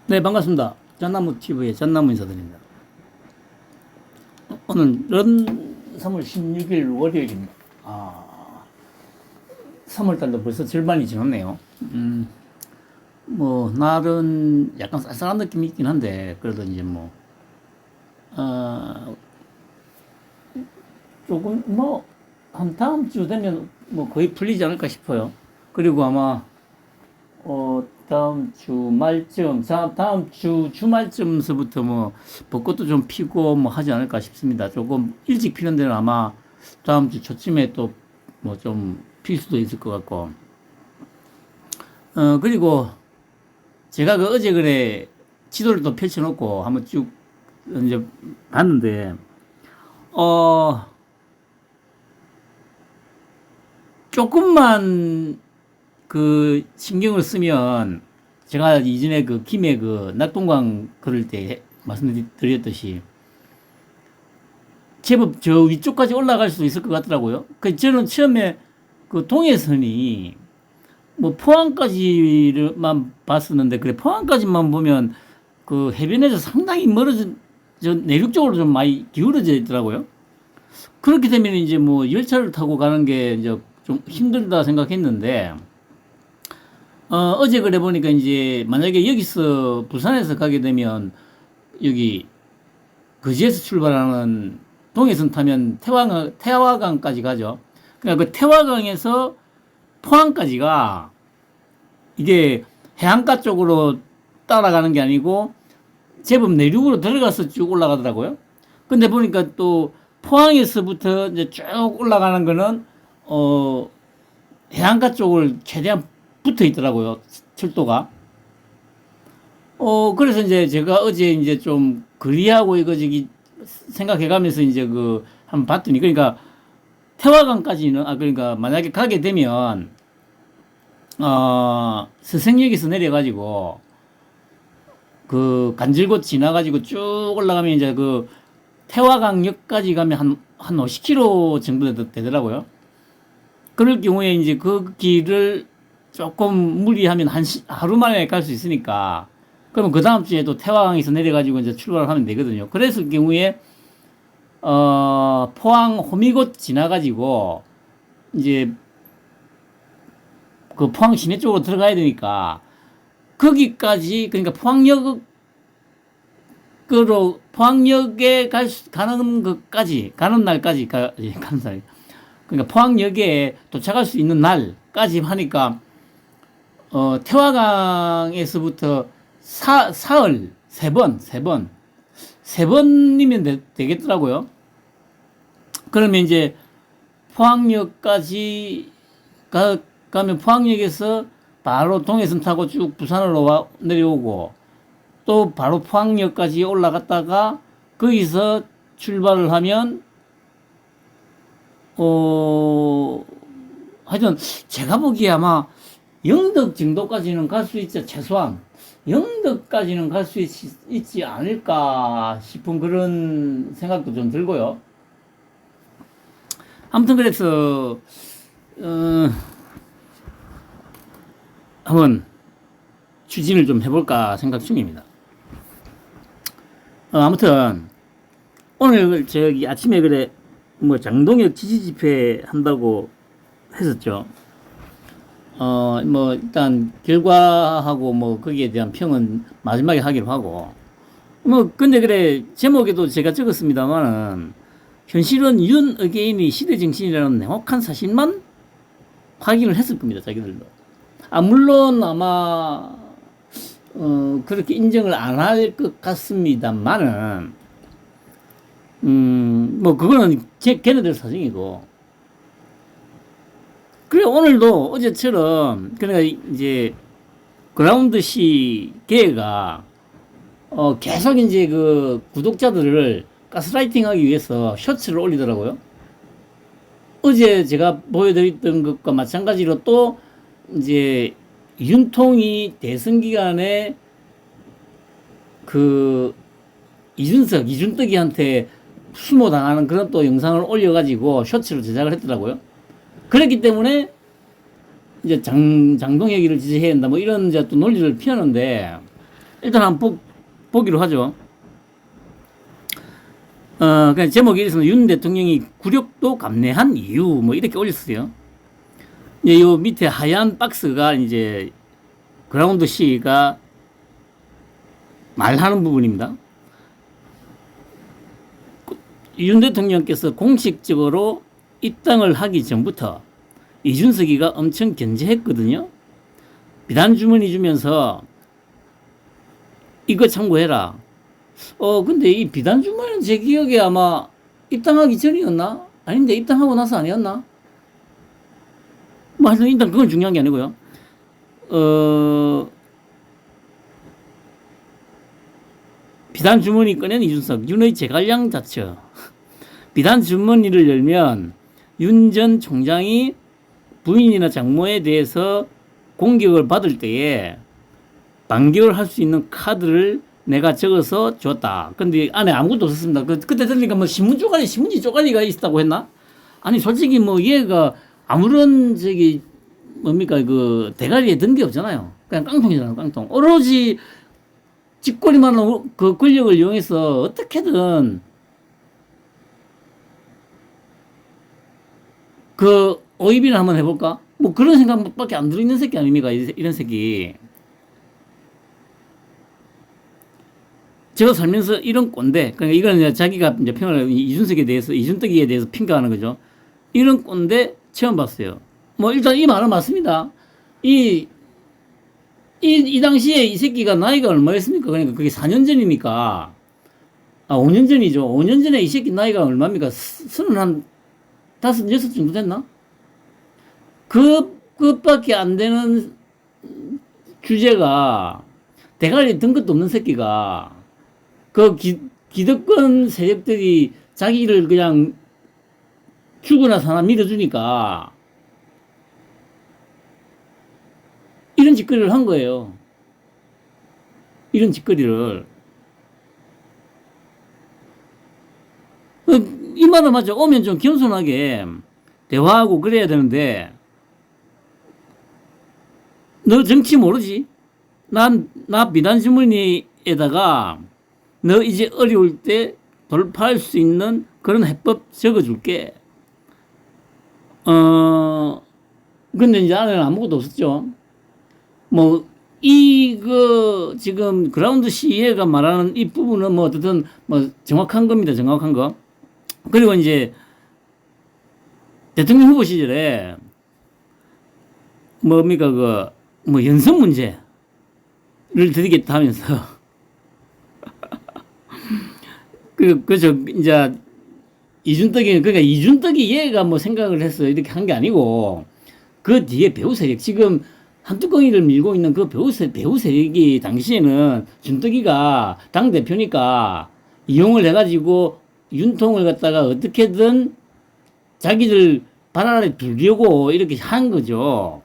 네, 반갑습니다. 잣나무 TV의 잣나무 인사드립니다. 오늘은 3월 16일 월요일입니다. 3월달도 벌써 절반이 지났네요. 날은 약간 쌀쌀한 느낌이 있긴 한데, 그래도 이제 조금 한 다음 주 되면 거의 풀리지 않을까 싶어요. 그리고 아마, 다음 주 말쯤, 다음 주 주말쯤서부터 벚꽃도 좀 피고 하지 않을까 싶습니다. 조금 일찍 피는 데는 아마 다음 주 초쯤에 또 좀 필 수도 있을 것 같고. 그리고 제가 어제 그래 지도를 또 펼쳐놓고 한번 쭉 이제 봤는데, 조금만 그 신경을 쓰면 제가 이전에 그 김해 그 낙동강 그럴 때 말씀드렸듯이 제법 저 위쪽까지 올라갈 수 있을 것 같더라고요. 그 저는 처음에 그 동해선이 포항까지만 봤었는데, 그래 포항까지만 보면 그 해변에서 상당히 멀어져, 저 내륙 쪽으로 좀 많이 기울어져 있더라고요. 그렇게 되면 이제 열차를 타고 가는 게 이제 좀 힘들다 생각했는데, 어제 그래 보니까 이제 만약에 여기서 부산에서 가게 되면 여기 거제에서 출발하는 동해선 타면 태화강까지 가죠. 그러니까 그 태화강에서 포항까지가 이게 해안가 쪽으로 따라가는 게 아니고 제법 내륙으로 들어가서 쭉 올라가더라고요. 근데 보니까 또 포항에서부터 이제 쭉 올라가는 거는 해안가 쪽을 최대한 붙어 있더라고요. 철도가. 그래서 이제 제가 어제 이제 좀 거리하고 이거 저기 생각해 가면서 이제 한번 봤더니, 그러니까 태화강까지는, 그러니까 만약에 가게 되면, 서생역에서 내려가지고, 그 간질곶 지나가지고 쭉 올라가면 이제 그 태화강역까지 가면 한 50km 정도 되더라고요. 그럴 경우에 이제 그 길을 조금 무리하면 하루 만에 갈 수 있으니까, 그러면 그 다음 주에 또 태화강에서 내려가지고 이제 출발을 하면 되거든요. 그랬을 경우에, 포항 호미곶 지나가지고, 이제, 그 포항 시내 쪽으로 들어가야 되니까, 거기까지, 그러니까 포항역에 가는 것까지, 가는 날까지, 가는 날. 그러니까 포항역에 도착할 수 있는 날까지 하니까, 태화강에서부터 사흘, 세 번이면 되겠더라고요. 그러면 이제 포항역까지 가면 포항역에서 바로 동해선 타고 쭉 부산으로 내려오고, 또 바로 포항역까지 올라갔다가 거기서 출발을 하면, 하여튼 제가 보기에 아마 영덕 정도까지는 갈 수 있지, 최소한 영덕까지는 갈 수 있지 않을까 싶은 그런 생각도 좀 들고요. 아무튼 그래서 한번 추진을 좀 해볼까 생각 중입니다. 아무튼 오늘 저기 아침에 그래 장동혁 지지 집회 한다고 했었죠. 일단 결과하고 거기에 대한 평은 마지막에 하기로 하고, 근데 그래 제목에도 제가 적었습니다만은 현실은 윤 어게인이 시대 정신이라는 명확한 사실만 확인을 했을 겁니다, 자기들도. 물론 아마 그렇게 인정을 안 할 것 같습니다만은, 그거는 걔네들 사정이고. 그래, 오늘도 어제처럼, 그러니까 이제, 그라운드 시 계가, 계속 이제 그 구독자들을 가스라이팅 하기 위해서 쇼츠를 올리더라고요. 어제 제가 보여드렸던 것과 마찬가지로 또, 이제, 윤통이 대선 기간에 그, 이준떡이한테 수모당하는 그런 또 영상을 올려가지고 쇼츠를 제작을 했더라고요. 그렇기 때문에 이제 장동혁이를 지지해야 한다 이런 이제 또 논리를 피하는데, 일단 한번 보기로 하죠. 그냥 제목이 이래서 윤 대통령이 굴욕도 감내한 이유, 뭐, 이렇게 올렸어요. 이제 요 밑에 하얀 박스가 이제 그라운드 C가 말하는 부분입니다. 윤 대통령께서 공식적으로 입당을 하기 전부터 이준석이가 엄청 견제했거든요. 비단 주머니 주면서 이거 참고해라. 근데 이 비단 주머니는 제 기억에 아마 입당하기 전이었나? 아닌데 입당하고 나서 아니었나? 뭐 하여튼 일단 그건 중요한 게 아니고요. 비단 주머니 꺼낸 이준석, 윤의 제갈량 자처. 비단 주머니를 열면 윤 전 총장이 부인이나 장모에 대해서 공격을 받을 때에 반격을 할 수 있는 카드를 내가 적어서 줬다. 근데 안에 아무것도 없었습니다. 그때 들으니까 뭐 신문지 쪼가리가 있다고 했나? 아니, 솔직히 뭐 얘가 아무런 뭡니까, 그 대가리에 든 게 없잖아요. 그냥 깡통이잖아요, 깡통. 오로지 뒷거리만 그 권력을 이용해서 어떻게든 그 오입이나 한번 해볼까? 뭐 그런 생각밖에 안 들어있는 새끼 아닙니까? 이런 새끼. 제가 살면서 이런 꼰대, 그러니까 이거는 자기가 이제 평을 이준석이에 대해서 평가하는 거죠. 이런 꼰대 처음 봤어요. 뭐 일단 이 말은 맞습니다. 이 당시에 이 새끼가 나이가 얼마였습니까? 그러니까 그게 4년 전이니까. 5년 전이죠. 5년 전에 이 새끼 나이가 얼마입니까? 35, 6 정도 됐나? 그것밖에 안 되는 주제가 대가리 든 것도 없는 새끼가 그 기득권 세력들이 자기를 그냥 죽으나 사나 밀어주니까 이런 짓거리를 한 거예요. 이런 짓거리를. 이 말은 맞죠. 오면 좀 겸손하게 대화하고 그래야 되는데, 너 정치 모르지? 나 비단 주머니에다가 너 이제 어려울 때 돌파할 수 있는 그런 해법 적어줄게. 근데 이제 안에는 아무것도 없었죠. 뭐, 지금 그라운드 C가 말하는 이 부분은 뭐 어쨌든 뭐 정확한 겁니다. 정확한 거. 그리고 이제 대통령 후보 시절에 뭡니까, 뭐 연성 문제를 드리겠다 하면서 그죠. 이제 그러니까 이준덕이 얘가 뭐 생각을 해서 이렇게 한 게 아니고 그 뒤에 배후 세력, 지금 한뚜껑이를 밀고 있는 그 배후 세력이 당시에는 준덕이가 당대표니까 이용을 해가지고 윤통을 갖다가 어떻게든 자기들 발 아래 두려고 이렇게 한 거죠.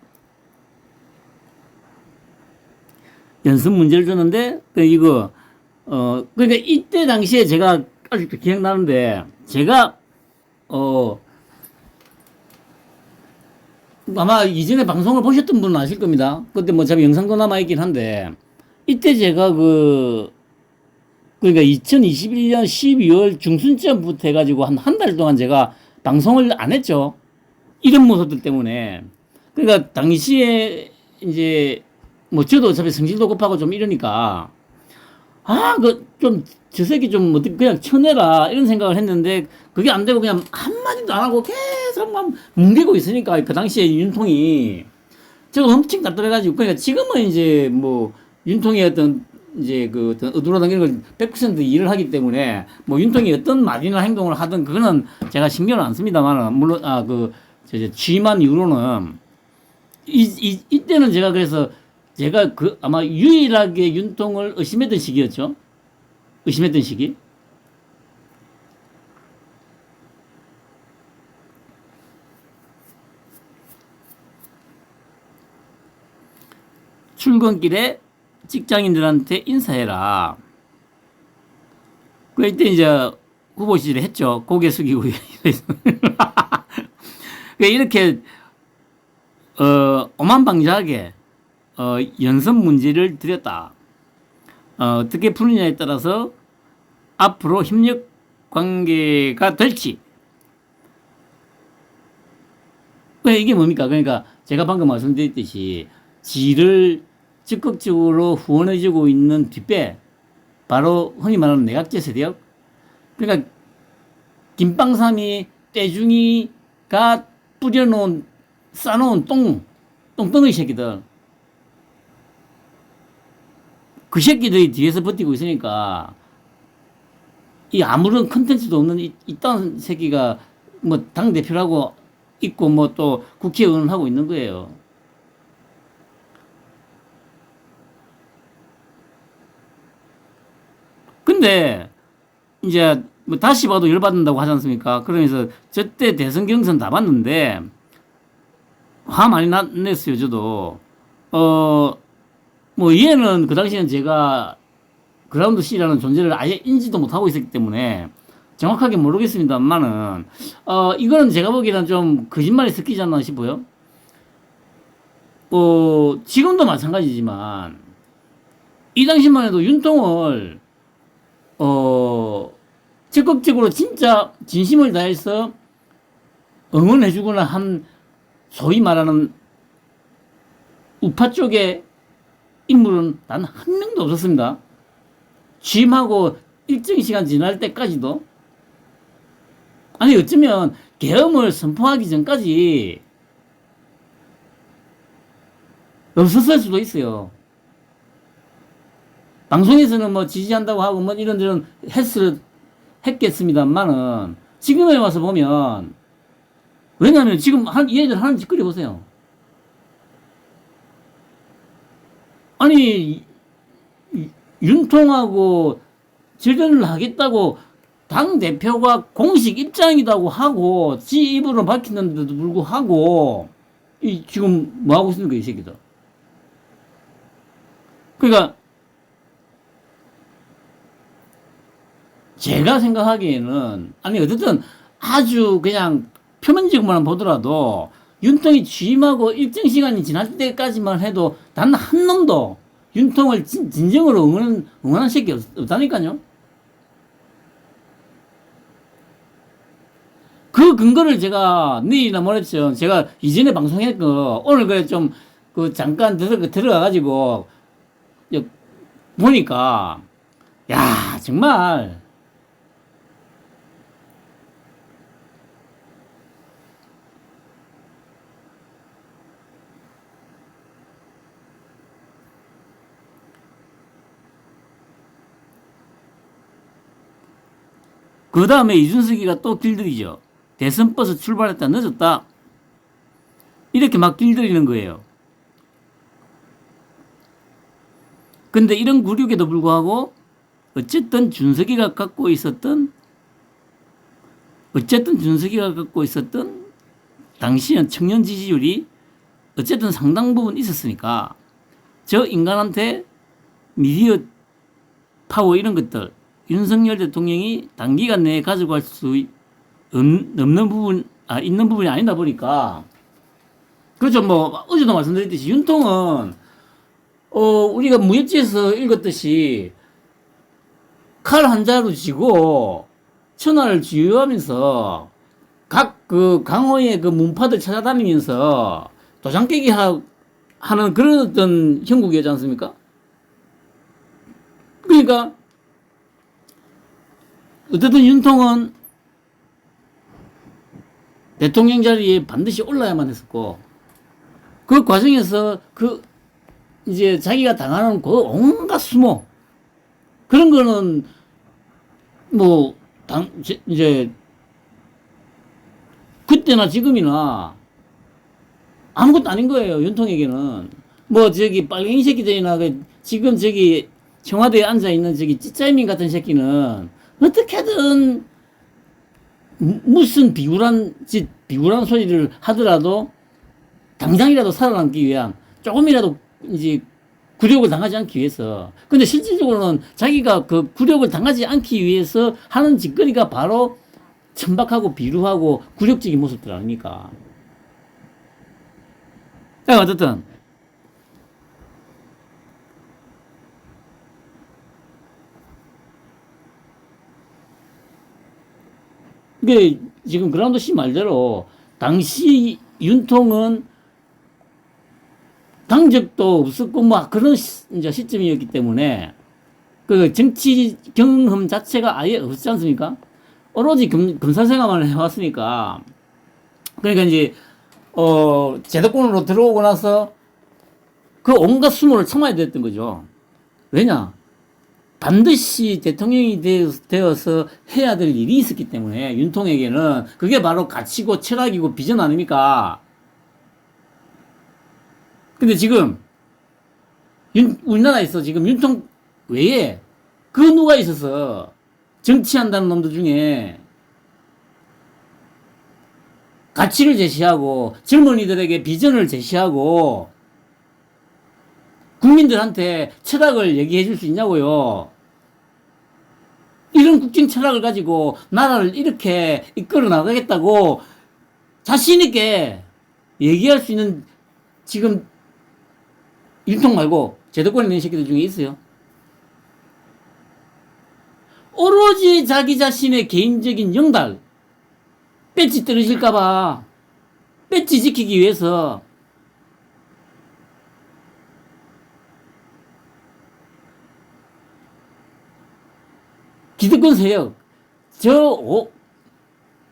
연습 문제를 줬는데, 그러니까 이때 당시에 제가 아직도 기억나는데, 제가, 아마 이전에 방송을 보셨던 분은 아실 겁니다. 그때 뭐 제가 영상도 남아있긴 한데, 이때 제가 그러니까 2021년 12월 중순쯤부터 해가지고 한 달 동안 제가 방송을 안 했죠. 이런 모습들 때문에. 그러니까 당시에 이제 뭐 저도 어차피 성질도 급하고 좀 이러니까 저 새끼 좀 그냥 쳐내라 이런 생각을 했는데 그게 안 되고 그냥 한마디도 안 하고 계속 막 뭉개고 있으니까 그 당시에 윤통이 제가 엄청 답답해가지고 그러니까 지금은 이제 뭐 윤통이 어떤 이제 어떤 의도라든 이런 걸 100% 일을 하기 때문에 뭐 윤통이 어떤 말이나 행동을 하든 그거는 제가 신경을 안 씁니다만 물론 취임한 이후로는 이때는 제가 그래서 제가 아마 유일하게 윤통을 의심했던 시기였죠. 의심했던 시기. 출근길에 직장인들한테 인사해라. 그때 이제 후보 시절에 했죠. 고개 숙이고. 이렇게, 오만방자하게, 연습 문제를 드렸다. 어떻게 푸느냐에 따라서 앞으로 협력 관계가 될지. 왜 이게 뭡니까? 그러니까 제가 방금 말씀드렸듯이 지를 적극적으로 후원해주고 있는 뒷배, 바로 흔히 말하는 내각제 세력. 그러니까 김빵삼이 떼중이가 뿌려놓은 싸놓은 똥덩이 새끼들, 그 새끼들이 뒤에서 버티고 있으니까 이 아무런 컨텐츠도 없는 이딴 새끼가 뭐 당대표라고 있고 뭐 또 국회의원을 하고 있는 거예요. 근데 이제 뭐 다시 봐도 열받는다고 하지 않습니까? 그러면서 저때 대선 경선 다 봤는데 화 많이 냈어요, 저도. 뭐 얘는 그 당시에는 제가 그라운드 C라는 존재를 아예 인지도 못하고 있었기 때문에 정확하게 모르겠습니다만은 이거는 제가 보기에는 좀 거짓말이 섞이지 않나 싶어요. 지금도 마찬가지지만 이 당시만 해도 윤통을 적극적으로 진짜 진심을 다해서 응원해주거나 한 소위 말하는 우파 쪽의 인물은 단 한 명도 없었습니다. 취임하고 일정 시간 지날 때까지도. 아니 어쩌면 계엄을 선포하기 전까지 없었을 수도 있어요. 방송에서는 뭐 지지한다고 하고 뭐 이런저런 했겠습니다만은 지금에 와서 보면, 왜냐하면 지금 얘들 하는 짓거리 보세요. 아니 윤통하고 절연을 하겠다고 당 대표가 공식 입장이라고 하고 지 입으로 밝히는데도 불구하고 지금 뭐 하고 있는 거야 이 새끼들. 그러니까 제가 생각하기에는, 아니 어쨌든 아주 그냥 표면적으로만 보더라도 윤통이 취임하고 일정 시간이 지날 때까지만 해도 단 한 놈도 윤통을 진정으로 응원한 새끼 없다니까요. 그 근거를 제가 내일이나 모레쯤, 제가 이전에 방송했고 오늘 그래 좀 그 잠깐 들어가가지고 보니까, 야 정말 그 다음에 이준석이가 또 길들이죠. 대선 버스 출발했다 늦었다 이렇게 막 길들이는 거예요. 근데 이런 굴욕에도 불구하고 어쨌든 준석이가 갖고 있었던 당시엔 청년 지지율이 어쨌든 상당 부분 있었으니까 저 인간한테 미디어 파워 이런 것들 윤석열 대통령이 단기간 내에 가져갈 수 없는 부분, 있는 부분이 아니다 보니까, 그렇죠. 뭐 어제도 말씀드렸듯이 윤통은 우리가 무협지에서 읽었듯이 칼 한 자루 쥐고 천하를 주유하면서 각 그 강호의 그 문파들 찾아다니면서 도장 깨기 하는 그런 어떤 형국이었지 않습니까? 그러니까 어쨌든 윤통은 대통령 자리에 반드시 올라야만 했었고, 그 과정에서 이제 자기가 당하는 그 온갖 수모, 그런 거는 뭐 이제 그때나 지금이나 아무것도 아닌 거예요. 윤통에게는 뭐 저기 빨갱이 새끼들이나 지금 저기 청와대에 앉아 있는 저기 찌짜이민 같은 새끼는 어떻게든 무슨 비굴한 소리를 하더라도 당장이라도 살아남기 위한, 조금이라도 이제 굴욕을 당하지 않기 위해서. 근데 실질적으로는 자기가 그 굴욕을 당하지 않기 위해서 하는 짓거리가 바로 천박하고 비루하고 굴욕적인 모습들 아닙니까? 어쨌든 그게 지금 그라운드 씨 말대로 당시 윤통은 당적도 없었고 뭐 그런 이제 시점이었기 때문에 그 정치 경험 자체가 아예 없지 않습니까? 오로지 검사 생활만 해왔으니까. 그러니까 이제 제도권으로 들어오고 나서 그 온갖 수모를 참아야 됐던 거죠. 왜냐? 반드시 대통령이 되어서 해야 될 일이 있었기 때문에 윤통에게는 그게 바로 가치고 철학이고 비전 아닙니까? 근데 지금 우리나라에서 지금 윤통 외에 그 누가 있어서 정치한다는 놈들 중에 가치를 제시하고 젊은이들에게 비전을 제시하고 국민들한테 철학을 얘기해 줄 수 있냐고요. 이런 국정 철학을 가지고 나라를 이렇게 이끌어 나가겠다고 자신있게 얘기할 수 있는 지금 윤통 말고 제도권에 있는 새끼들 중에 있어요. 오로지 자기 자신의 개인적인 영달, 배지 떨어질까봐, 배지 지키기 위해서 기득권 세력,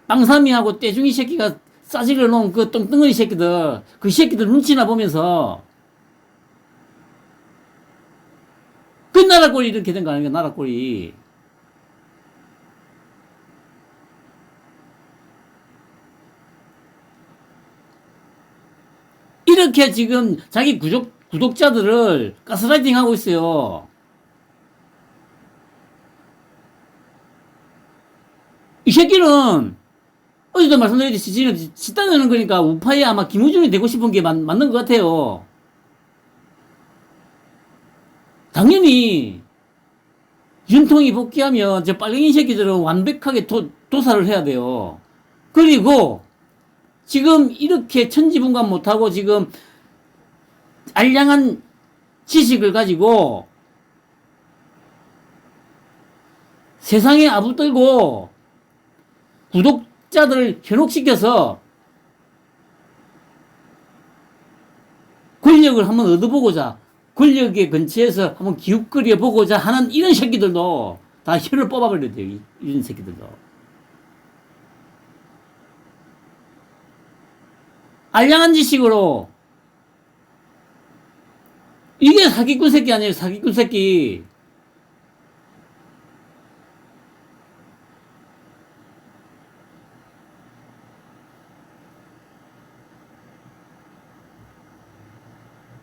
빵삼이하고 떼중이 새끼가 싸질러 놓은 그 똥덩어리 새끼들, 그 새끼들 눈치나 보면서 그 나라 꼴이 이렇게 된 거 아닙니까? 나라 꼴이. 이렇게 지금 자기 구독자들을 가스라이팅 하고 있어요. 이 새끼는 어제도 말씀드렸듯이 지금 짓다는 거니까 우파에 아마 김우중이 되고 싶은 게 맞는 것 같아요. 당연히 윤통이 복귀하면 저 빨갱이 새끼들은 완벽하게 도사를 해야 돼요. 그리고 지금 이렇게 천지분간 못하고 지금 알량한 지식을 가지고 세상에 아부떨고 구독자들을 현혹시켜서 권력을 한번 얻어보고자, 권력의 근처에서 한번 기웃거려 보고자 하는 이런 새끼들도 다 혀를 뽑아버려야 돼요. 이런 새끼들도. 알량한 지식으로 이게 사기꾼 새끼 아니에요. 사기꾼 새끼.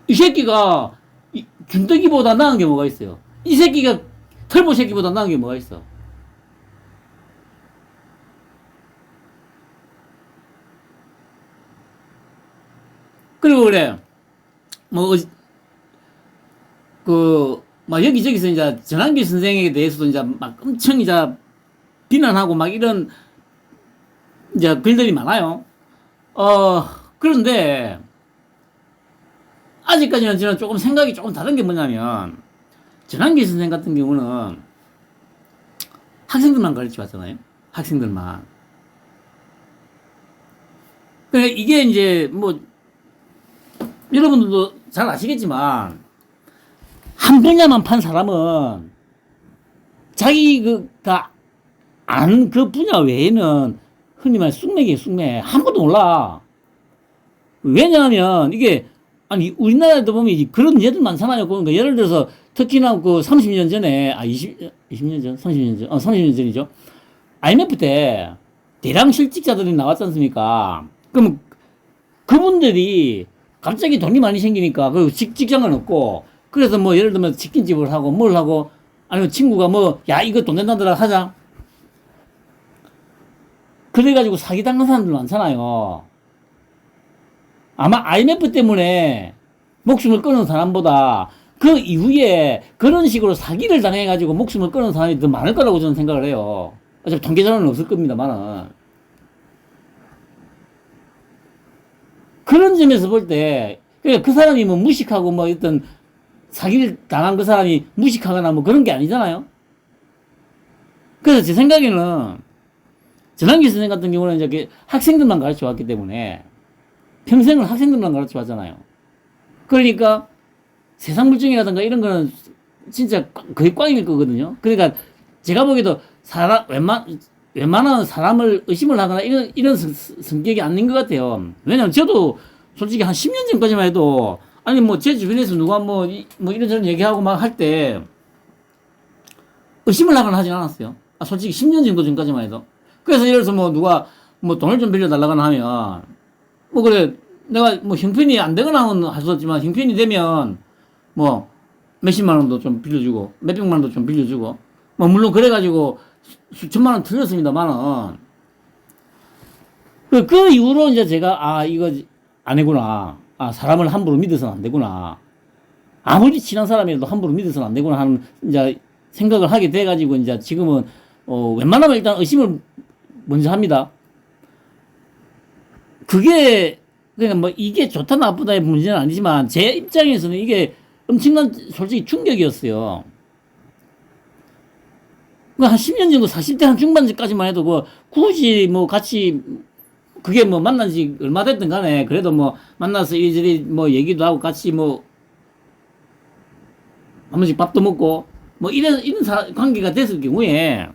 이 새끼가 준덕이보다 나은 게 뭐가 있어요? 이 새끼가 털보 새끼보다 나은 게 뭐가 있어? 그리고 그래 막 여기저기서 이제 전환기 선생에 대해서도 이제 막 엄청 이제 비난하고 막 이런 이제 글들이 많아요. 그런데 아직까지는 저는 조금 생각이 조금 다른 게 뭐냐면, 전환기 선생 같은 경우는 학생들만 가르쳐 왔잖아요. 학생들만. 그러니까 이게 이제 뭐 여러분들도 잘 아시겠지만 한 분야만 판 사람은 자기가 아는 그 분야 외에는 흔히 말해 쑥맥이에요. 쑥맥. 아무것도 몰라. 왜냐하면 이게 아니 우리나라에도 보면 그런 예들 많잖아요. 그러니까 예를 들어서 특히나 그 30년 전에 20년 전 30년 전 30년 전이죠. IMF 때 대량 실직자들이 나왔지 않습니까? 그럼 그분들이 갑자기 돈이 많이 생기니까 그 직장을 얻고, 그래서 뭐 예를 들면 치킨집을 하고 뭘 하고, 아니면 친구가 뭐 야 이거 돈 된다더라 하자, 그래가지고 사기당한 사람들 많잖아요. 아마 IMF 때문에 목숨을 끊은 사람보다 그 이후에 그런 식으로 사기를 당해가지고 목숨을 끊은 사람이 더 많을 거라고 저는 생각을 해요. 어차피 통계자료는 없을 겁니다만은. 그런 점에서 볼 때, 그 사람이 뭐 무식하고 뭐 어떤 사기를 당한 그 사람이 무식하거나 뭐 그런 게 아니잖아요. 그래서 제 생각에는 전환기 선생 같은 경우는 이제 학생들만 가르쳐 왔기 때문에 평생을 학생들만 가르쳐 왔잖아요. 그러니까 세상 물정이라든가 이런 거는 진짜 거의 꽝일 거거든요. 그러니까 제가 보기에도 웬만한 사람을 의심을 하거나 이런 성격이 아닌 것 같아요. 왜냐면 저도 솔직히 한 10년 전까지만 해도 아니 뭐 제 주변에서 누가 뭐 이런저런 얘기하고 막 할 때 의심을 하거나 하진 않았어요. 솔직히 10년 정도 전까지만 해도. 그래서 예를 들어서 뭐 누가 뭐 돈을 좀 빌려달라거나 하면 뭐 그래 내가 뭐 형편이 안 되거나 할 수 없지만 형편이 되면 뭐 몇십만 원도 좀 빌려주고 몇백만 원도 좀 빌려주고 뭐 물론 그래가지고 수천만 원 틀렸습니다만은 그 이후로 이제 제가 이거 아니구나 사람을 함부로 믿어서는 안 되구나 아무리 친한 사람이라도 함부로 믿어서는 안 되구나 하는 이제 생각을 하게 돼가지고 이제 지금은 웬만하면 일단 의심을 먼저 합니다. 그게 그러니까 뭐 이게 좋다 나쁘다의 문제는 아니지만 제 입장에서는 이게 엄청난 솔직히 충격이었어요. 한 10년 정도 40대 한 중반까지만 해도 굳이 뭐 같이 그게 뭐 만난 지 얼마 됐든 간에 그래도 뭐 만나서 이리저리 뭐 얘기도 하고 같이 뭐 한 번씩 밥도 먹고 뭐 이런 관계가 됐을 경우에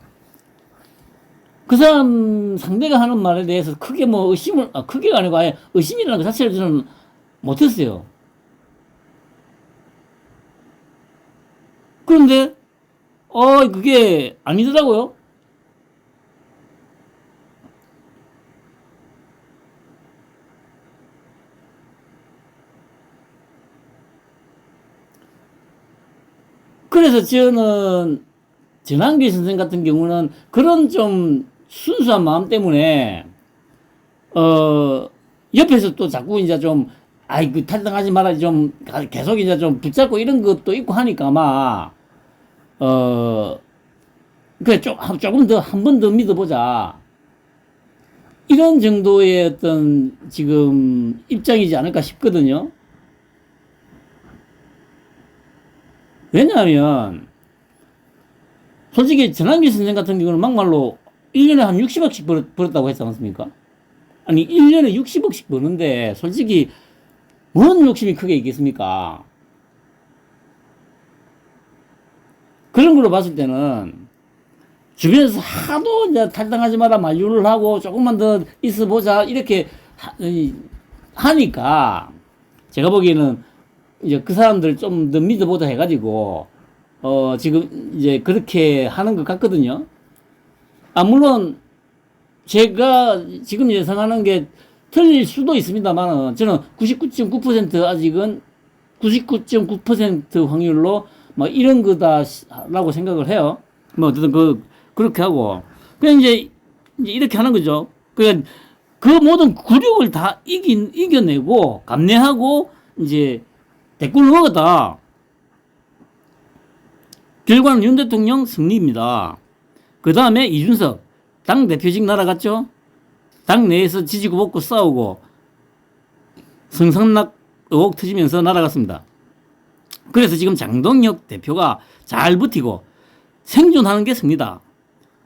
그 사람 상대가 하는 말에 대해서 크게 뭐 의심을 크게가 아니고 아예 의심이라는 것 자체를 저는 못했어요. 그런데 그게 아니더라고요. 그래서 저는 전환기 선생 같은 경우는 그런 좀 순수한 마음 때문에 옆에서 또 자꾸 이제 좀 그 탈당하지 마라 좀 계속 이제 좀 붙잡고 이런 것도 있고 하니까 아마 그래 조금 더 한 번 더 믿어보자 이런 정도의 어떤 지금 입장이지 않을까 싶거든요. 왜냐하면 솔직히 전환기 선생 같은 경우는 막말로 1년에 한 60억씩 벌었다고 했지 않습니까? 아니 1년에 60억씩 버는데 솔직히 뭔 욕심이 크게 있겠습니까? 그런 걸로 봤을 때는 주변에서 하도 이제 탈당하지 마라 만류를 하고 조금만 더 있어보자 이렇게 하니까 제가 보기에는 이제 그 사람들 좀 더 믿어보자 해가지고 지금 이제 그렇게 하는 것 같거든요. 물론 제가 지금 예상하는 게 틀릴 수도 있습니다만 저는 99.9% 아직은 99.9% 확률로 뭐 이런 거다라고 생각을 해요. 뭐 어쨌든 그렇게 하고 그냥 이제 이렇게 하는 거죠. 그 모든 굴욕을 다 이겨내고 감내하고 이제 대권을 먹었다. 결과는 윤 대통령 승리입니다. 그 다음에 이준석 당 대표직 날아갔죠. 당 내에서 지지고 볶고 싸우고 성상납 의혹 터지면서 날아갔습니다. 그래서 지금 장동혁 대표가 잘 버티고 생존하는 게 승리다.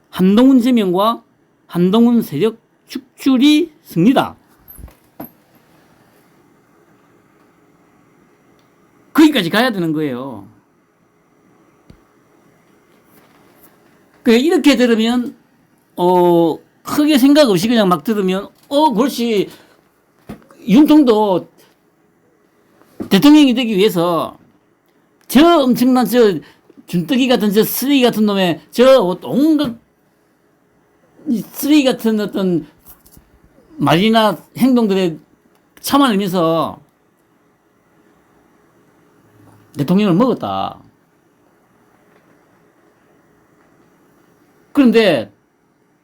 한동훈 제명과 한동훈 세력 축출이 승리다. 거기까지 가야 되는 거예요. 이렇게 들으면 크게 생각 없이 그냥 막 들으면 그렇지 윤통도 대통령이 되기 위해서 저 엄청난 저 준떡이 같은 저 쓰레기 같은 놈의 저 온갖 쓰레기 같은 어떤 말이나 행동들에 참아내면서 대통령을 먹었다. 그런데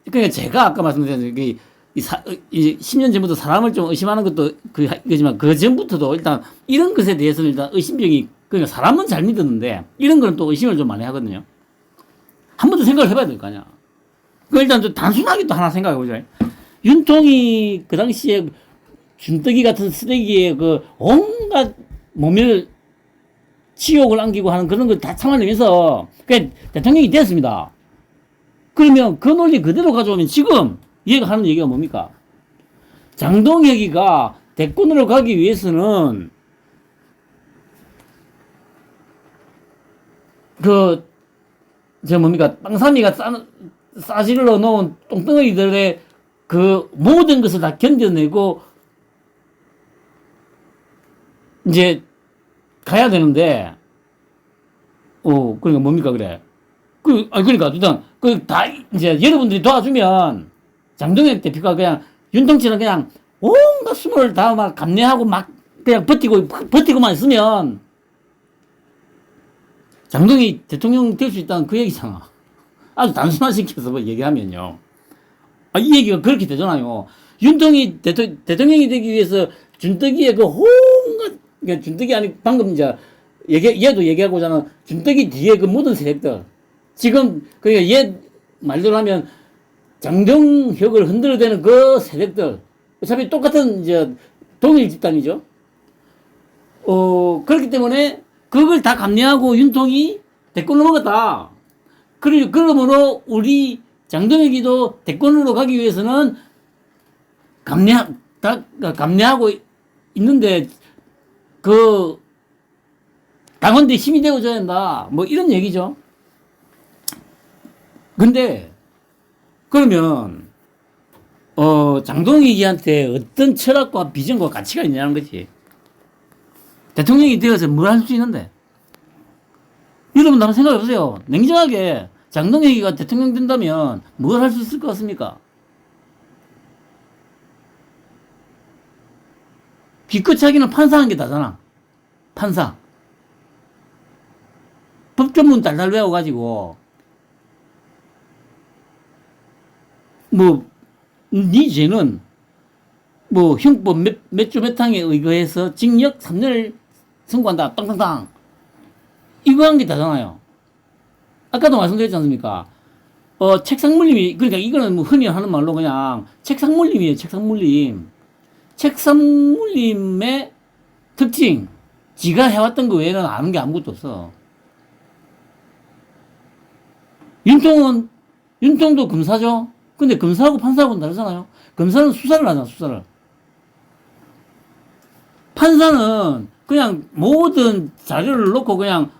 그러니까 제가 아까 말씀드린 10년 전부터 사람을 좀 의심하는 것도 그거지만 그 전부터도 일단 이런 것에 대해서는 일단 의심병이 그러니까 사람은 잘 믿었는데 이런 거는 또 의심을 좀 많이 하거든요. 한 번 더 생각을 해봐야 될 거 아니야. 그 일단 좀 단순하게 또 하나 생각해 보자. 윤통이 그 당시에 준떡이 같은 쓰레기에 그 온갖 모멸 치욕을 안기고 하는 그런 걸 다 참아내면서 그 대통령이 됐습니다. 그러면 그 논리 그대로 가져오면 지금 얘가 하는 얘기가 뭡니까? 장동혁이가 대권으로 가기 위해서는 뭡니까? 땅삼이가 싸질러 놓은 똥덩어리들의 그 모든 것을 다 견뎌내고 이제 가야 되는데, 그러니까 뭡니까, 그래. 그러니까, 일단, 이제 여러분들이 도와주면 장동혁 대표가 그냥 윤통치는 그냥 온갖 수모를 다 막 감내하고 막 그냥 버티고만 있으면 장동희 대통령 될 수 있다는 그 얘기잖아. 아주 단순화시켜서 뭐 얘기하면요. 이 얘기가 그렇게 되잖아요. 윤통이 대통령이 되기 위해서 준떡이의 그 온갖, 그러니까 준떡이 아니, 방금 이제, 얘도 얘기하고자 하는 준떡이 뒤에 그 모든 세력들. 지금, 그러니까 얘 말대로 하면 장동혁을 흔들어대는 그 세력들. 어차피 똑같은 이제 동일 집단이죠. 그렇기 때문에 그걸 다 감내하고 윤통이 대권 넘어갔다. 그러므로 우리 장동혁이도 대권으로 가기 위해서는 감내하고 있는데 그 당원들이 힘이 되어줘야 한다. 뭐 이런 얘기죠. 근데 그러면 장동혁이한테 어떤 철학과 비전과 가치가 있냐는 거지. 대통령이 되어서 뭘 할 수 있는데. 여러분 한번 생각해 보세요. 냉정하게 장동혁이가 대통령 된다면 뭘 할 수 있을 것 같습니까? 기껏차기는 판사한 게 다잖아. 판사. 법조문 달달 외워가지고 네 죄는 형법 몇 조 몇 항에 의거해서 징역 3년을 선고한다. 땅땅땅. 이거 한 게 다잖아요. 아까도 말씀드렸지 않습니까? 책상물림이, 그러니까 이거는 흔히 하는 말로 그냥 책상물림이에요. 책상물림. 책상물림의 특징. 지가 해왔던 거 외에는 아는 게 아무것도 없어. 윤통도 검사죠? 근데 검사하고 판사하고는 다르잖아요. 검사는 수사를 하잖아, 수사를. 판사는 그냥 모든 자료를 놓고 그냥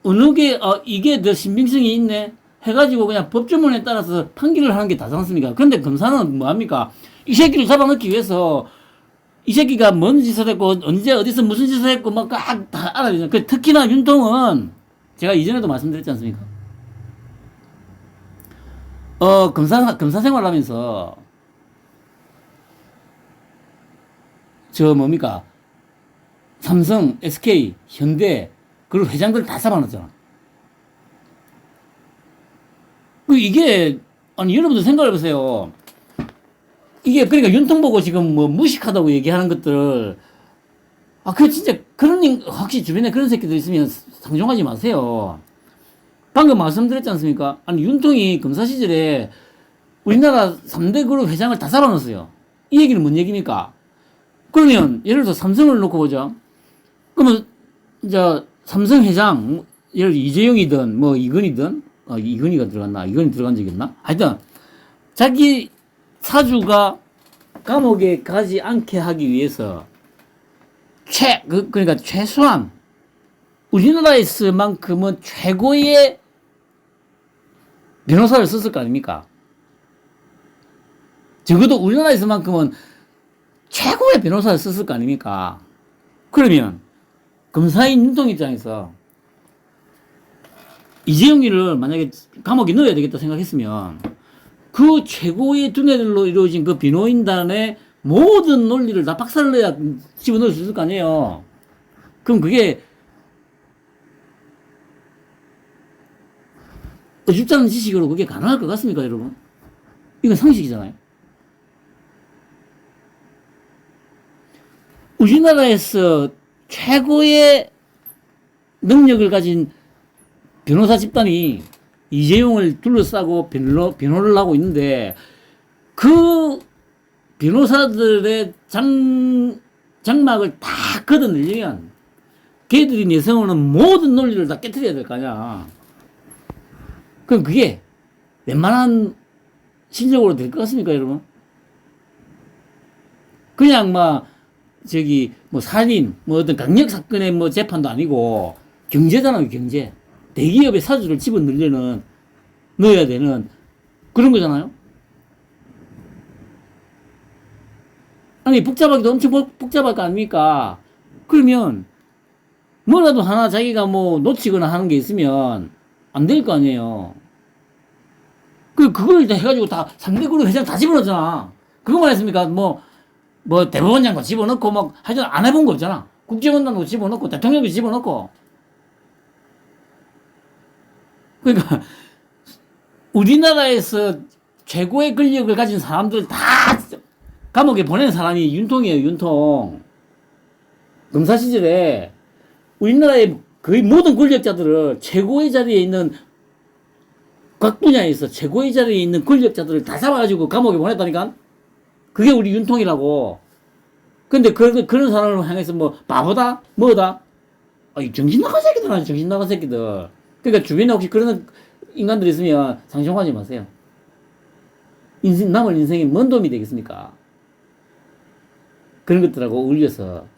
어느 게, 이게 더 신빙성이 있네? 해가지고 그냥 법조문에 따라서 판결을 하는 게 다지 않습니까? 그런데 검사는 뭐합니까? 이 새끼를 잡아넣기 위해서 이 새끼가 뭔 짓을 했고, 언제, 어디서 무슨 짓을 했고, 막 다 알아야 되잖아요. 특히나 윤통은 제가 이전에도 말씀드렸지 않습니까? 검사 생활을 하면서, 삼성, SK, 현대, 그리고 회장들 다 잡아놨잖아. 여러분들 생각해 보세요. 그러니까 윤통 보고 지금 무식하다고 얘기하는 것들, 진짜, 혹시 주변에 그런 새끼들 있으면 상종하지 마세요. 방금 말씀드렸지 않습니까? 윤통이 검사 시절에 우리나라 3대 그룹 회장을 다 잡아놨어요. 이 얘기는 뭔 얘기입니까? 그러면, 예를 들어서 삼성을 놓고 보죠. 그러면, 이제, 삼성 회장, 예를 들어 이재용이든, 이건희든, 이건희가 들어갔나? 이건희 들어간 적이 없나? 하여튼, 자기 사주가 감옥에 가지 않게 하기 위해서, 그러니까 최소한, 우리나라에서만큼은 최고의 변호사를 썼을 거 아닙니까? 적어도 우리나라에서만큼은 최고의 변호사를 썼을 거 아닙니까? 그러면 검사인 윤통 입장에서 이재용이를 만약에 감옥에 넣어야 되겠다 생각했으면 그 최고의 두뇌들로 이루어진 그 변호인단의 모든 논리를 다 박살을 내야 집어넣을 수 있을 거 아니에요. 그럼 그게 어줍잖은 지식으로 그게 가능할 것 같습니까, 여러분? 이건 상식이잖아요. 우리나라에서 최고의 능력을 가진 변호사 집단이 이재용을 둘러싸고 변호를 하고 있는데 그 변호사들의 장막을 다 걷어내려면 걔들이 내세우는 모든 논리를 다 깨트려야 될 거 아니야. 그럼 그게 웬만한 실력으로 될 것 같습니까, 여러분? 그냥 뭐 살인, 뭐 어떤 강력 사건의 뭐 재판도 아니고, 경제잖아요, 경제. 대기업의 사주를 넣어야 되는 그런 거잖아요? 아니, 복잡하기도 엄청 복잡할 거 아닙니까? 그러면, 뭐라도 하나 자기가 뭐 놓치거나 하는 게 있으면 안 될 거 아니에요. 그걸 일단 해가지고 다 상대 그룹 회장 다 집어넣잖아. 그거만 했습니까? 뭐 대법원장도 집어넣고 하여튼 안 해본 거 있잖아. 국정원장도 집어넣고 대통령도 집어넣고. 그러니까 우리나라에서 최고의 권력을 가진 사람들 다 감옥에 보낸 사람이 윤통이에요, 윤통. 검사 시절에 우리나라의 거의 모든 권력자들을 최고의 자리에 있는 각 분야에서 최고의 자리에 있는 권력자들을 다 잡아가지고 감옥에 보냈다니까? 그게 우리 윤통이라고. 근데 그런 사람을 향해서 뭐 바보다? 뭐다? 정신 나간 새끼들 아니 정신 나간 새끼들. 그러니까 주변에 혹시 그런 인간들이 있으면 상심하지 마세요. 남을 인생에 뭔 도움이 되겠습니까? 그런 것들하고 어울려서.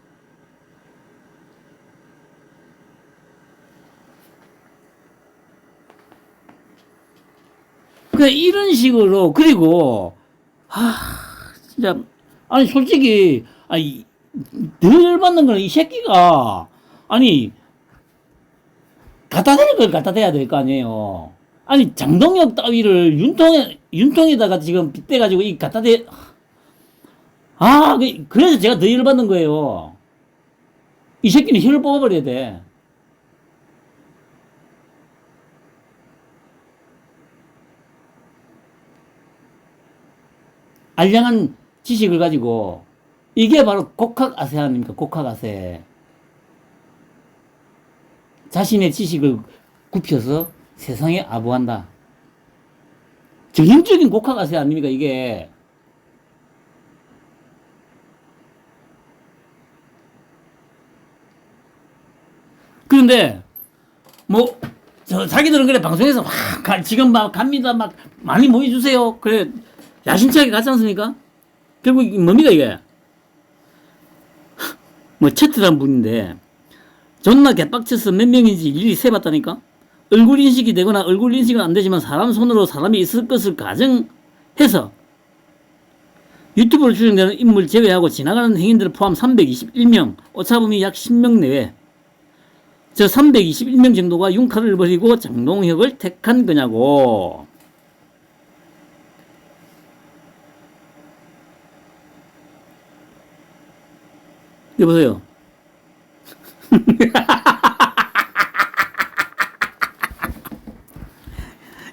이런 식으로, 그리고, 진짜, 아니, 솔직히, 늘 열받는 거는 이 새끼가, 갖다 대는 걸 갖다 대야 될 거 아니에요. 아니, 장동혁 따위를 윤통에다가 지금 빗대가지고 갖다 대, 그래서 제가 더 열받는 거예요. 이 새끼는 혀를 뽑아버려야 돼. 알량한 지식을 가지고 이게 바로 곡학아세 아닙니까? 곡학아세. 자신의 지식을 굽혀서 세상에 아부한다. 전형적인 곡학아세 아닙니까? 이게. 그런데 자기들은 그래 방송에서 지금 갑니다 많이 모여주세요. 그래 야심차게 갔지 않습니까? 결국 뭡니까 이게? 채트란 분인데 존나 개빡쳐서 몇 명인지 일일이 세봤다니까? 얼굴 인식이 되거나 얼굴 인식은 안 되지만 사람 손으로 사람이 있을 것을 가정해서 유튜브로 추정되는 인물 제외하고 지나가는 행인들을 포함 321명, 오차범위 약 10명 내외. 저 321명 정도가 융칼을 버리고 장동혁을 택한 거냐고. 여보세요.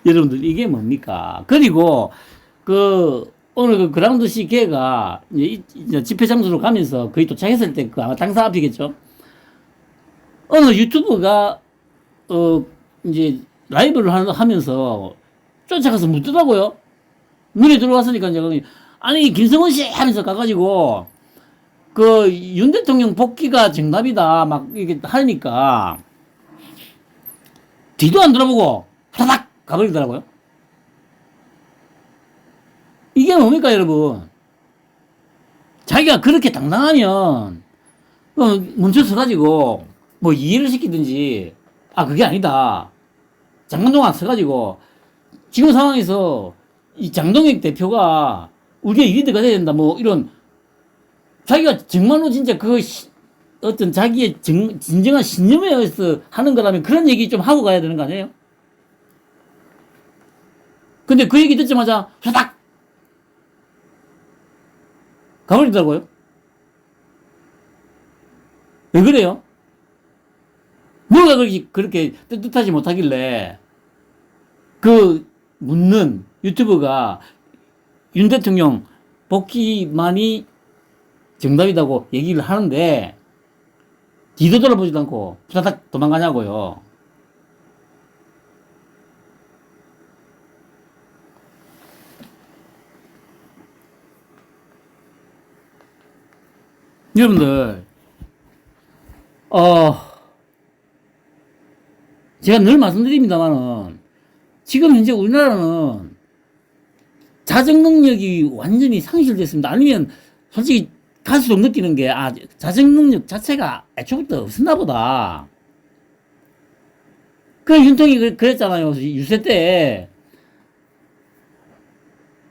여러분들 이게 뭡니까? 그리고 오늘 그라운드 C 걔가 이제 집회 장소로 가면서 거의 도착했을 때 아마 당사 앞이겠죠. 어느 유튜브가 이제 라이브를 하면서 쫓아가서 묻더라고요. 눈에 들어왔으니까 이제 아니 김성원 씨 하면서 가가지고 윤 대통령 복귀가 정답이다 이렇게 하니까 뒤도 안 돌아보고 후다닥 가버리더라고요. 이게 뭡니까 여러분? 자기가 그렇게 당당하면 멈춰서가지고 이해를 시키든지 그게 아니다. 장관동안 서가지고 지금 상황에서 이 장동혁 대표가 우리의 리더가 돼야 된다 이런 자기가 정말로 진짜 어떤 자기의 진정한 신념에 의해서 하는 거라면 그런 얘기 좀 하고 가야 되는 거 아니에요? 근데 그 얘기 듣자마자 후딱 가버리더라고요. 왜 그래요? 뭐가 그렇게 뜻하지 못하길래 묻는 유튜브가 윤 대통령 복귀만이 정답이라고 얘기를 하는데 뒤도 돌아보지도 않고 후다닥 도망가냐고요. 여러분들 제가 늘 말씀드립니다만은 지금 현재 우리나라는 자정 능력이 완전히 상실됐습니다. 아니면 솔직히 갈수록 느끼는 게, 자정 능력 자체가 애초부터 없었나 보다. 그 윤통이 그랬잖아요. 유세 때,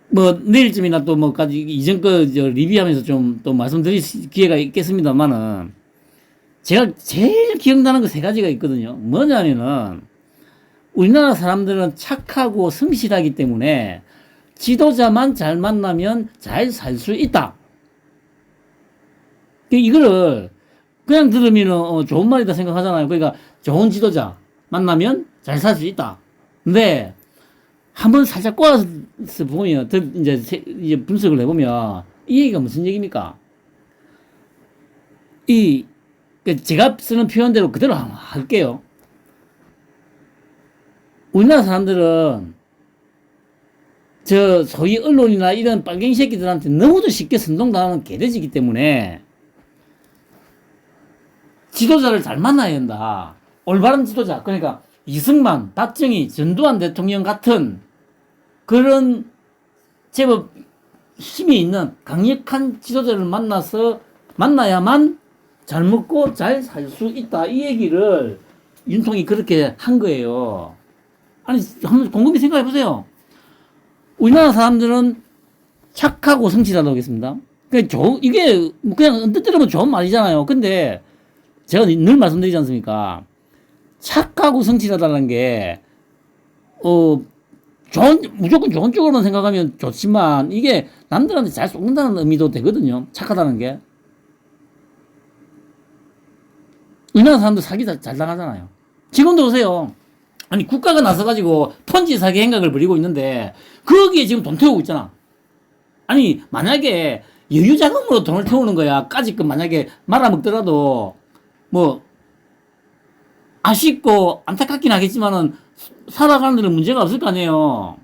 뭐, 내일쯤이나 또 뭐까지 이전 리뷰하면서 좀 또 말씀드릴 기회가 있겠습니다만은, 제가 제일 기억나는 거 세 가지가 있거든요. 뭐냐면은, 우리나라 사람들은 착하고 성실하기 때문에 지도자만 잘 만나면 잘 살 수 있다. 이거를 그냥 들으면 좋은 말이다 생각하잖아요. 그러니까 좋은 지도자 만나면 잘 살 수 있다. 근데 한번 살짝 꼬아서 보면 이제 분석을 해보면 이 얘기가 무슨 얘기입니까? 제가 쓰는 표현대로 그대로 한번 할게요. 우리나라 사람들은 소위 언론이나 이런 빨갱이 새끼들한테 너무도 쉽게 선동당하는 개돼지이기 때문에 지도자를 잘 만나야 된다. 올바른 지도자. 그러니까 이승만, 박정희, 전두환 대통령 같은 그런 제법 힘이 있는 강력한 지도자를 만나야만 잘 먹고 잘 살 수 있다. 이 얘기를 윤통이 그렇게 한 거예요. 아니, 한번 곰곰이 생각해 보세요. 우리나라 사람들은 착하고 성실하다고 하겠습니다. 이게 그냥 언뜻 들으면 좋은 말이잖아요. 근데 제가 늘 말씀드리지 않습니까? 착하고 성실하다는 게, 무조건 좋은 쪽으로만 생각하면 좋지만, 이게 남들한테 잘 쏘는다는 의미도 되거든요. 착하다는 게. 우리나라 사람들 사기 잘 당하잖아요. 지금도 보세요. 아니, 국가가 나서가지고 펀지 사기 행각을 벌이고 있는데, 거기에 지금 돈 태우고 있잖아. 아니, 만약에 여유 자금으로 돈을 태우는 거야. 까짓것 만약에 말아먹더라도, 뭐, 아쉽고 안타깝긴 하겠지만은, 살아가는 데는 문제가 없을 거 아니에요.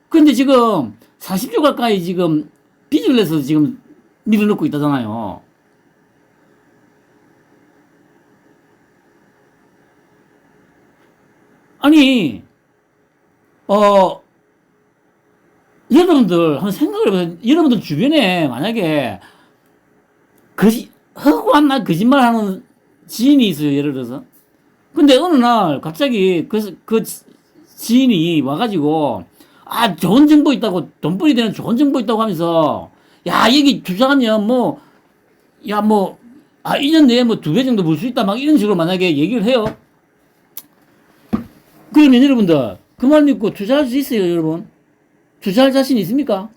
근데 지금 40조 가까이 지금 빚을 내서 지금 밀어넣고 있다잖아요. 아니, 여러분들 한번 생각을 해보세요. 여러분들 주변에 만약에 허구한 날 거짓말 하는 지인이 있어요. 예를 들어서. 근데 어느 날 갑자기 그 지인이 와가지고, 좋은 정보 있다고, 돈벌이 되는 좋은 정보 있다고 하면서, 야, 여기 투자하면 뭐, 1년 내에 뭐 2배 정도 벌 수 있다. 막 이런 식으로 만약에 얘기를 해요. 그러면 여러분들, 그 말 믿고 투자할 수 있어요, 여러분? 투자할 자신 있습니까?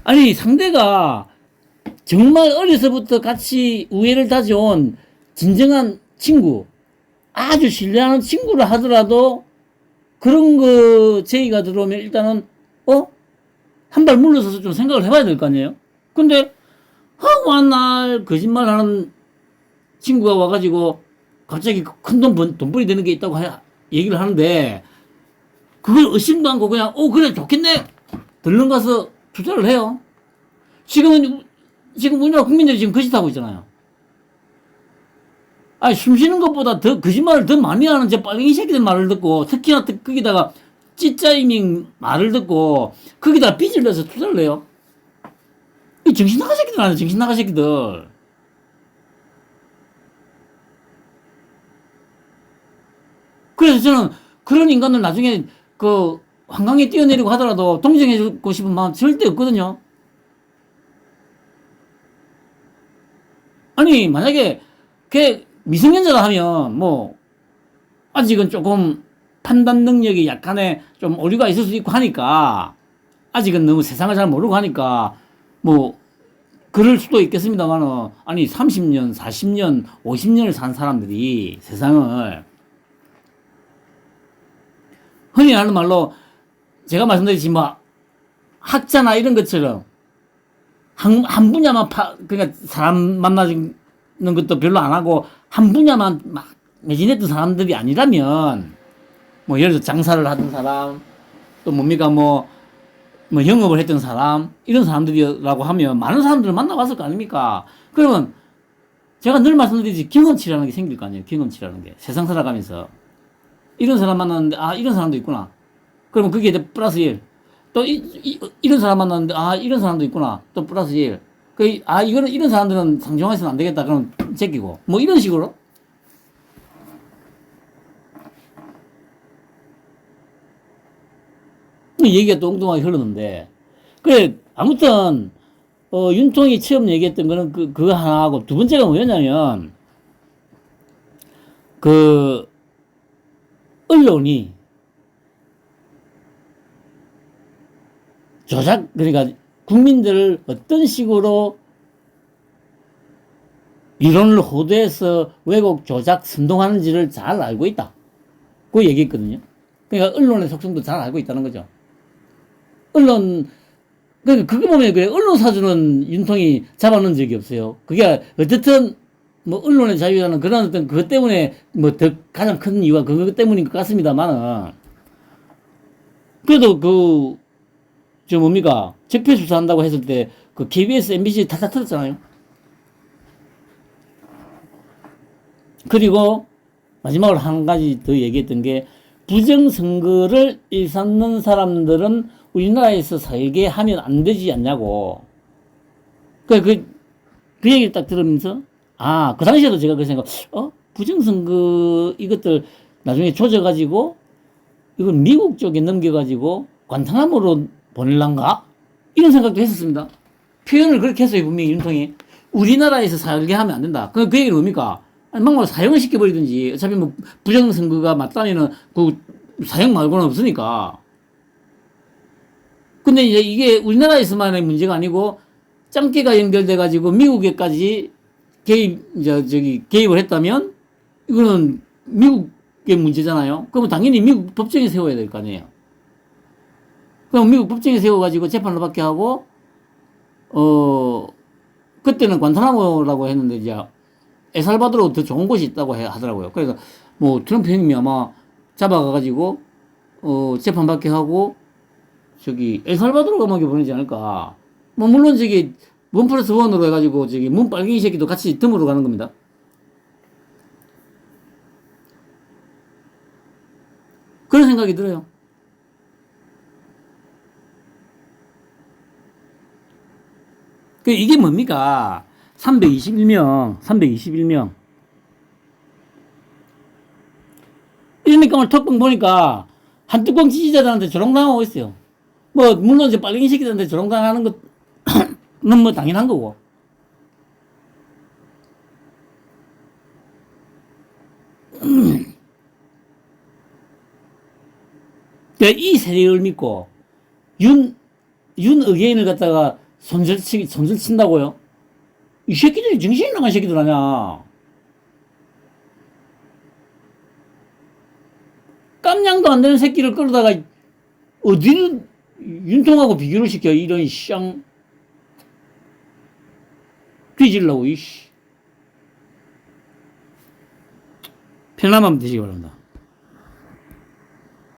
아니, 상대가 정말 어려서부터 같이 우애를 다져온 진정한 친구, 아주 신뢰하는 친구를 하더라도 그런 거 제의가 들어오면 일단은 한 발 물러서서 좀 생각을 해봐야 될 거 아니에요? 근데 허구한 날 거짓말하는 친구가 와가지고 갑자기 큰 돈벌이 되는 게 있다고 얘기를 하는데, 그걸 의심도 않고 그냥 그래 좋겠네 들른 가서 투자를 해요. 지금 우리나라 국민들이 지금 거짓하고 있잖아요. 아니, 숨 쉬는 것보다 더 거짓말을 더 많이 하는 저 빨갱이 새끼들 말을 듣고, 특히나 거기다가 찌짜이밍 말을 듣고 거기다 빚을 내서 투자를 해요. 이 정신 나간 새끼들 아니야, 정신 나간 새끼들. 그래서 저는 그런 인간들 나중에 한강에 뛰어내리고 하더라도 동정해주고 싶은 마음 절대 없거든요. 아니, 만약에 미성년자라 하면 뭐 아직은 조금 판단 능력이 약간의 좀 오류가 있을 수 있고 하니까, 아직은 너무 세상을 잘 모르고 하니까 뭐 그럴 수도 있겠습니다만은, 아니 30년, 40년, 50년을 산 사람들이 세상을, 흔히 하는 말로 제가 말씀드렸지 뭐 학자나 이런 것처럼 한 분야만 그러니까 사람 만나는 것도 별로 안 하고 한 분야만 막 매진했던 사람들이 아니라면, 뭐 예를 들어 장사를 하던 사람, 또 뭡니까 뭐 영업을 했던 사람, 이런 사람들이라고 하면 많은 사람들을 만나봤을 거 아닙니까? 그러면 제가 늘 말씀드리지, 경험치라는 게 생길 거 아니에요. 경험치라는 게 세상 살아가면서 이런 사람 만났는데 이런 사람도 있구나. 그러면 그게 플러스 1. 또 이런 사람 만났는데, 아, 이런 사람도 있구나. 또 플러스 1. 이거는 이런 사람들은 상종해서는 안 되겠다. 그럼 제끼고. 뭐 이런 식으로. 얘기가 또 엉뚱하게 흐르는데. 그래, 아무튼, 윤통이 처음 얘기했던 거는 그거 하나 하고, 두 번째가 뭐였냐면, 그, 언론이 그러니까 국민들을 어떤 식으로 이론을 호도해서 왜곡, 조작, 선동하는지를 잘 알고 있다. 그 얘기했거든요. 그러니까 언론의 속성도 잘 알고 있다는 거죠. 그거 보면 그래. 언론사주는 윤통이 잡아놓은 적이 없어요. 그게 어쨌든 뭐 언론의 자유라는 그런 어떤 그것 때문에 뭐 더 가장 큰 이유가 그것 때문인 것 같습니다만은 그래도 뭡니까? 적폐 수사한다고 했을 때 그 KBS, MBC 다 틀었잖아요. 그리고 마지막으로 한 가지 더 얘기했던 게 부정선거를 일삼는 사람들은 우리나라에서 살게 하면 안 되지 않냐고. 그 얘기를 딱 들으면서, 그 당시에도 제가 그 생각, 부정선거 이것들 나중에 조져가지고, 이걸 미국 쪽에 넘겨가지고, 관타나모로 보낼란가? 이런 생각도 했었습니다. 표현을 그렇게 했어요, 분명히 윤통이. 우리나라에서 살게 하면 안 된다. 그 얘기는 뭡니까? 아니, 막말 사형을 시켜버리든지, 어차피 뭐, 부정선거가 맞다면은, 사형 말고는 없으니까. 근데 이제 이게 우리나라에서만의 문제가 아니고, 짱깨가 연결돼가지고, 미국에까지 개입을 했다면, 이거는 미국의 문제잖아요. 그러면 당연히 미국 법정에 세워야 될 거 아니에요. 그럼 미국 법정에 세워가지고 재판을 받게 하고, 그때는 관타나모라고 했는데, 이제, 엘살바도르 더 좋은 곳이 있다고 하더라고요. 그래서, 뭐, 트럼프 형님이 아마 잡아가가지고, 재판받게 하고, 엘살바도르 감옥에 보내지 않을까. 뭐, 물론 원 플러스 원으로 해가지고, 문 빨갱이 새끼도 같이 덤으로 가는 겁니다. 그런 생각이 들어요. 이게 뭡니까? 321명. 이러니까 오늘 톡방 보니까 한뚜껑 지지자들한테 조롱당하고 있어요. 뭐, 물론 이제 빨갱이 새끼들한테 조롱당하는 것은 뭐 당연한 거고. 이 세력을 믿고, 윤의견을 갖다가 손절친다고요? 이 새끼들이 정신이 나간 새끼들 아냐? 깜냥도 안 되는 새끼를 끌어다가 어디를 윤통하고 비교를 시켜, 이런 쌍. 뒤질라고, 편안하면 되시기 바랍니다.